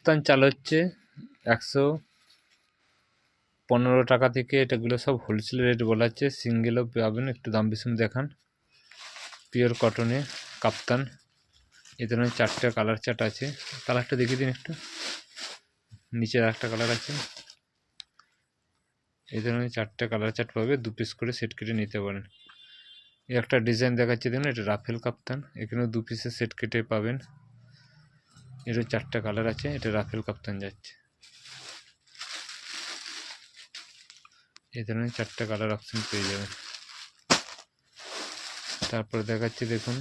কাপ্তান চাল হচ্ছে 115 টাকা থেকে। এটাগুলো সব হোলসেল রেট বলা হচ্ছে, সিঙ্গেলও পাবেন, একটু দাম বেশি দেখান। পিওর কটনে কাপ্তান, এই ধরনের 4টে কালার চার্ট আছে। কালারটা দেখিয়ে দিন একটু, নিচের একটা কালার আছে। এই ধরনের 4টে কালার চার্ট পাবে, 2 পিস করে সেট কেটে নিতে পারেন। এই একটা ডিজাইন দেখাচ্ছি দেখুন, এটা রাফেল কাপ্তান, এখানেও 2 পিসের সেট কেটে পাবেন। এরও 4টে কালার আছে, এটা রাফেল কাপ্তান যাচ্ছে। এই ধরনের 4টে কালার অপশন পেয়ে যাবেন। তারপর দেখাচ্ছি দেখুন,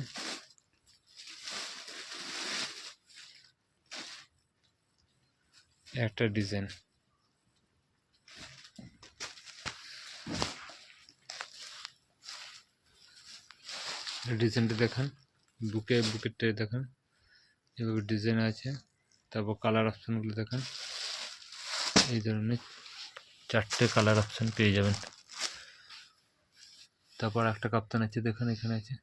একটা ডিজাইন, ডিজাইনটা দেখান, বুকেরটা দেখান, এভাবে ডিজাইন আছে। তারপর কালার অপশানগুলো দেখান, এই ধরনের 4টে কালার অপশান পেয়ে যাবেন। তারপর একটা কাপ্তান আছে দেখুন, এখানে আছে।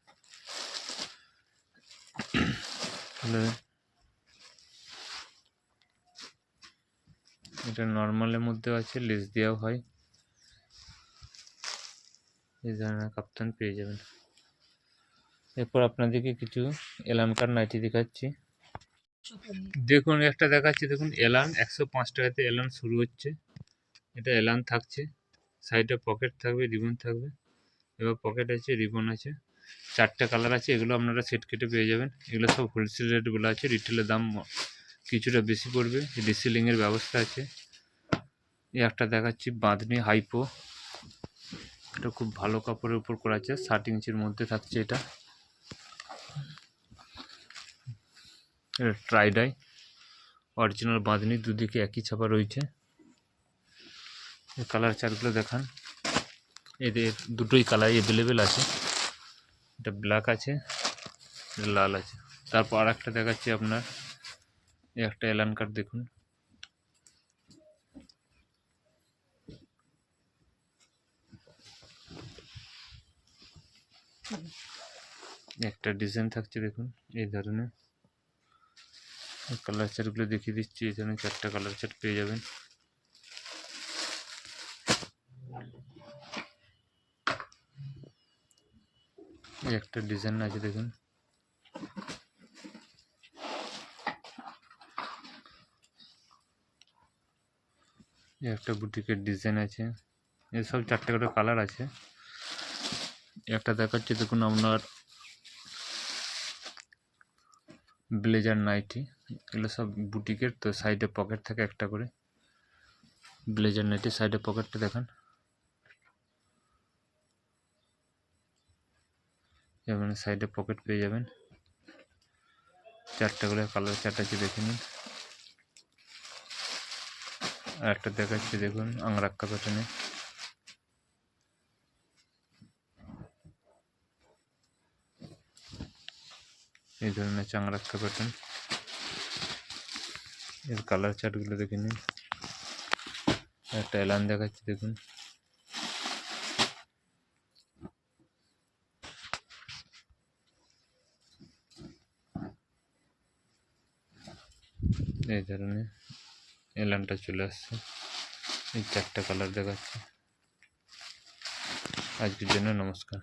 এটা নর্মালের মধ্যেও আছে, লেস দেওয়াও হয়। এই ধরনের কাপ্তান পেয়ে যাবেন। এরপর আপনাদেরকে কিছু এলান কাট নাইটি দেখাচ্ছি। দেখুন একটা দেখাচ্ছি দেখুন, এলান 105 টাকাতে এলান শুরু হচ্ছে। এটা এলান থাকছে, সাইডে পকেট থাকবে, রিবন থাকবে। এবার পকেট আছে, রিবন আছে, 4টে কালার আছে। এগুলো আপনারা সেট কেটে পেয়ে যাবেন। এগুলো সব হোলসেল রেটগুলো আছে, রিটেলের দাম কিছুটা বেশি পড়বে, রিসেলিংয়ের ব্যবস্থা আছে। এই একটা দেখাচ্ছি বাঁধনি হাইপো, এটা খুব ভালো কাপড়ের উপর করা আছে, 60 ইঞ্চির মধ্যে থাকছে। এটা ট্রাইডাই অরিজিনাল বাঁধনি, দুদিকে একই ছাপা রয়েছে। এই কালার চার্টগুলো দেখান, এদের দুটোই কালার অ্যাভেলেবেল আছে। এটা ব্ল্যাক আছে, এটা লাল আছে। তারপর আর একটা দেখাচ্ছি আপনার, এই একটা এলান কাট দেখুন, একটা ডিজাইন থাকছে দেখুন। এই ধরনের কালার চার্টগুলো দেখিয়ে দিচ্ছি, এই ধরনের 4টে কালার চার্ট পেয়ে যাবেন। এই একটা ডিজাইন আছে দেখুন, এই একটা বুটিকের ডিজাইন আছে। এসব 4টে করে কালার আছে। একটা দেখাচ্ছি দেখুন আপনার ব্লেজার নাইটি, এগুলো সব বুটিকের, তো সাইডে পকেট থাকে একটা করে। ব্লেজার নাইটি সাইডে পকেটটা দেখান, যেমন সাইডে পকেট পেয়ে যাবেন। 4টে করে কালার চার্ট আছে, দেখে নিন। আর একটা দেখাচ্ছি দেখুন আংরাক্কা প্যাটার্নে, এই ধরনের চাংরাক্কা প্যাটার্ন। এর কালার চার্টগুলো দেখে নিন। একটা এলান দেখাচ্ছি দেখুন, এই ধরনের এলানটা চলে আসছে। এই 4টে কালার দেখাচ্ছি। আজকের জন্য নমস্কার।